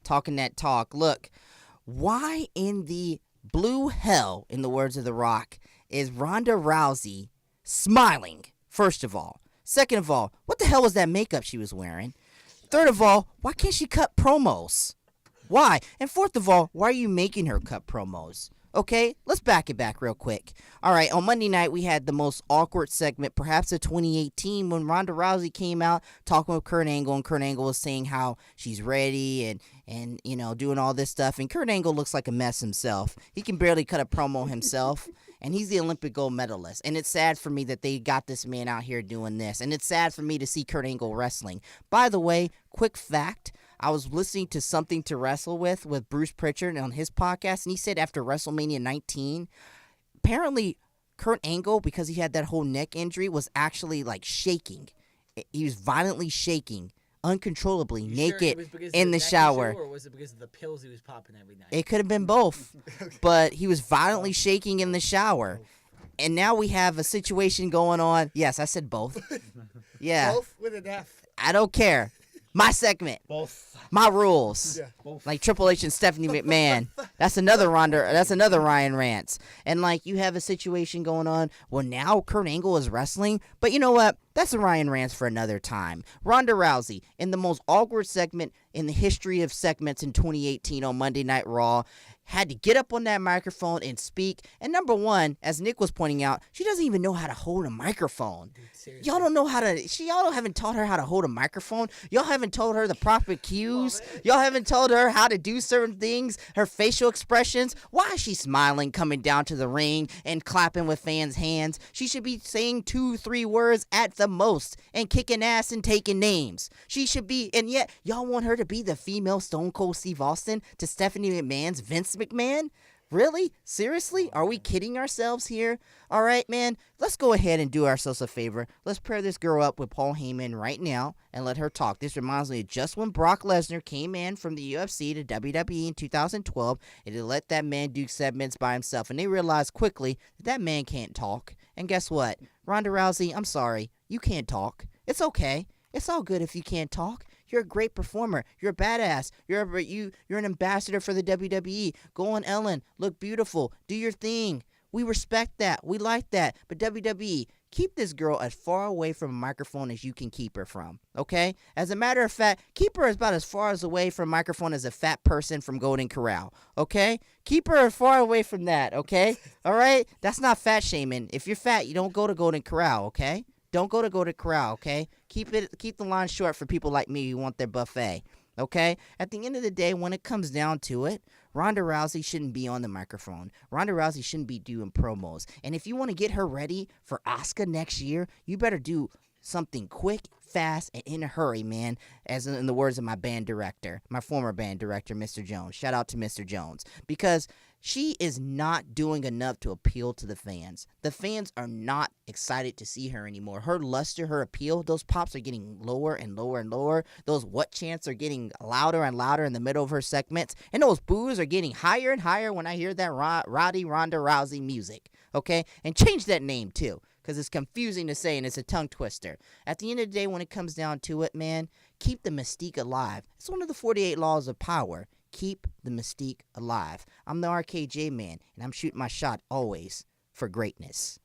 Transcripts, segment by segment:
talking that talk. Look, why in the blue hell, in the words of The Rock, is Ronda Rousey smiling, first of all? Second of all, what the hell was that makeup she was wearing? Third of all, why can't she cut promos? Why? And fourth of all, why are you making her cut promos? Okay, let's back it back real quick. All right, on Monday night, we had the most awkward segment, perhaps of 2018, when Ronda Rousey came out talking with Kurt Angle, and Kurt Angle was saying how she's ready and doing all this stuff. And Kurt Angle looks like a mess himself. He can barely cut a promo himself, and he's the Olympic gold medalist. And it's sad for me that they got this man out here doing this. And it's sad for me to see Kurt Angle wrestling. By the way, quick fact, I was listening to Something to Wrestle with Bruce Pritchard on his podcast, and he said after WrestleMania 19, apparently Kurt Angle, because he had that whole neck injury, was actually like shaking. He was violently shaking, uncontrollably, naked in the shower. Or was it because of the pills he was popping every night? It could have been both, but he was violently shaking in the shower. And now we have a situation going on. Yes, I said both. Yeah. Both with an F. I don't care. My segment. Both. My rules. Yeah, both. Like Triple H and Stephanie McMahon. That's another Ryan Rants. And like you have a situation going on. Well, now Kurt Angle is wrestling. But you know what? That's a Ryan Rants for another time. Ronda Rousey, in the most awkward segment in the history of segments in 2018 on Monday Night Raw, had to get up on that microphone and speak. And number one, as Nick was pointing out, she doesn't even know how to hold a microphone. Dude, y'all don't know how to. Y'all haven't taught her how to hold a microphone. Y'all haven't told her the proper cues. Y'all haven't told her how to do certain things. Her facial expressions. Why is she smiling coming down to the ring and clapping with fans' hands? She should be saying 2-3 words at the most and kicking ass and taking names. She should be, and yet y'all want her to be the female Stone Cold Steve Austin to Stephanie McMahon's Vince McMahon? Really? Seriously? Are we kidding ourselves here? All right, man, let's go ahead and do ourselves a favor. Let's pair this girl up with Paul Heyman right now and let her talk. This reminds me of just when Brock Lesnar came in from the UFC to WWE in 2012, and they let that man do segments by himself, and they realized quickly that man can't talk. And guess what? Ronda Rousey, I'm sorry, you can't talk. It's okay. It's all good if you can't talk. You're a great performer. You're a badass. You're an ambassador for the WWE. Go on Ellen. Look beautiful. Do your thing. We respect that. We like that. But WWE, keep this girl as far away from a microphone as you can keep her from, okay? As a matter of fact, keep her about as far away from a microphone as a fat person from Golden Corral, okay? Keep her as far away from that, okay? All right? That's not fat shaming. If you're fat, you don't go to Golden Corral, okay? Don't go to Corral, okay? Keep the line short for people like me who want their buffet, okay? At the end of the day, when it comes down to it, Ronda Rousey shouldn't be on the microphone. Ronda Rousey shouldn't be doing promos. And if you want to get her ready for Asuka next year, you better do something quick, fast, and in a hurry, man, as in the words of my former band director, Mr. Jones. Shout out to Mr. Jones. Because she is not doing enough to appeal to the fans. The fans are not excited to see her anymore. Her luster, her appeal, those pops are getting lower and lower and lower. Those what chants are getting louder and louder in the middle of her segments. And those boos are getting higher and higher when I hear that Roddy Ronda Rousey music. Okay? And change that name, too, because it's confusing to say and it's a tongue twister. At the end of the day, when it comes down to it, man, keep the mystique alive. It's one of the 48 laws of power. Keep the mystique alive. I'm the RKJ Man, and I'm shooting my shot always for greatness.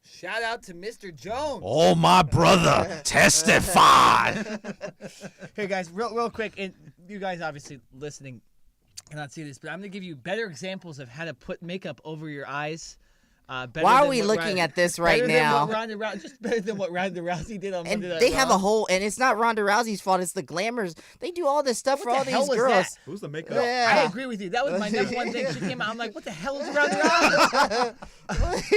Shout out to Mr. Jones. Oh, my brother. Testify. Hey, guys, real quick, and you guys obviously listening cannot see this, but I'm going to give you better examples of how to put makeup over your eyes. Why are we looking at this right now? Just better than what Ronda Rousey did on Monday Night Raw. They have a whole, and it's not Ronda Rousey's fault. It's the Glamours. They do all this stuff for all these girls. That? Who's the makeup? Yeah. I agree with you. That was my number one thing. She came out. I'm like, what the hell is Ronda Rousey?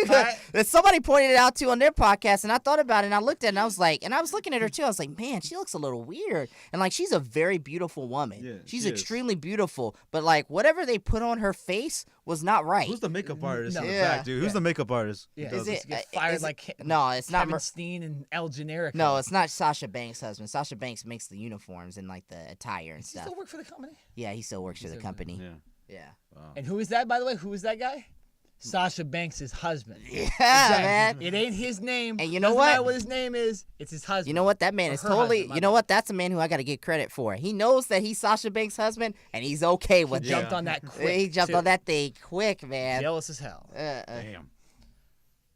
Right. Somebody pointed it out too on their podcast, and I thought about it, and I looked at it, and I was like, and I was looking at her too. I was like, man, she looks a little weird, and like she's a very beautiful woman. Yeah, she's extremely beautiful, but like whatever they put on her face was not right. Who's the makeup artist in the Yeah. back, dude? Who's the makeup artist? Yeah. Is it get fired like no? It's not. Kevin Steen and El Generico. No, it's not Sasha Banks' husband. Sasha Banks makes the uniforms and like the attire and Does he stuff. still work for the company? Yeah, he still works for the company. Yeah. Yeah. Wow. And who is that, by the way? Who is that guy? Sasha Banks' husband. Yeah, Exactly. man. It ain't his name. And you know Doesn't what? matter what his name is. It's his husband. You know what? That man Or is her totally. husband, my You know bad. what? That's a man who I got to give credit for. He knows that he's Sasha Banks' husband, and he's okay with He it. jumped on that quick. He jumped too. on that thing quick, man. Jealous as hell. Damn.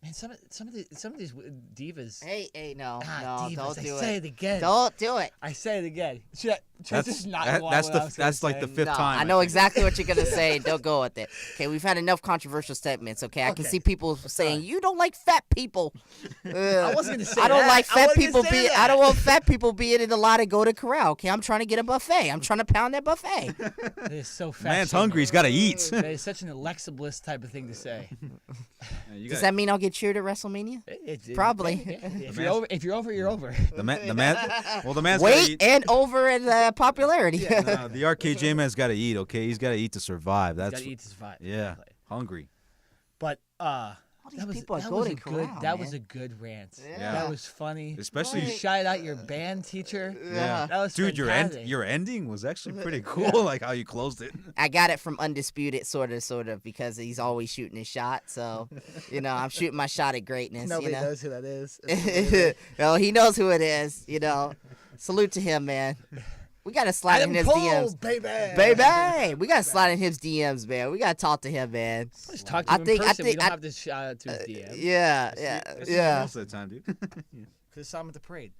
Man, some of these divas. Hey, no, divas, don't I do say it. it again. Don't do it. I say it again. Should I just not go on That's what I was gonna that's like the say? fifth No, time. I know think. exactly what you're gonna say. Don't go with it. Okay, we've had enough controversial statements. Okay, I can Okay. see people saying you don't like fat people. I wasn't gonna say I don't that. like I fat wasn't people gonna say being. that. I don't want fat people being in the line and go to corral. Okay, I'm trying to get a buffet. I'm trying to pound that buffet. It is so fat. Man's shaming. hungry. He's got to eat. That is such an Alexa Bliss type of thing to say. Does that mean I'll get cheered at WrestleMania? Probably. If you're over, you're over. the man? Well, the man's Weight gotta eat. and over in popularity. The RKJ Man's got to eat. Okay, he's got to eat to survive. That's Gotta eat to survive. yeah. Exactly. Hungry. But these that was people at that Golden was a good Corral, that man. was a good rant. Yeah. That was funny. Especially. You shouted out your band teacher. Yeah. That was Dude, fantastic. your ending was actually pretty cool. Like how you closed it. I got it from Undisputed, sort of, because he's always shooting his shot. So, I'm shooting my shot at greatness. Nobody you know? knows who that is. No, he knows who it is. Salute to him, man. We gotta slide in Adam his Cole, DMs, baby. We gotta slide in his DMs, man. We gotta talk to him, man. Just talk to I him think- in I person. We think- don't I- have to shout out to his DM. Yeah. Most of the time, dude. Because I'm at the parade.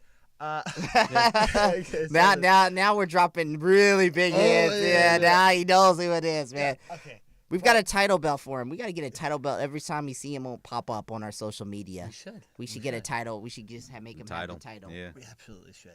Now we're dropping really big hits. yeah. Now he knows who it is, man. Okay. We've got a title belt for him. We got to get a title belt every time we see him. Won't pop up on our social media. We should. We should get a title. We should just make him have the title. Yeah. We absolutely should.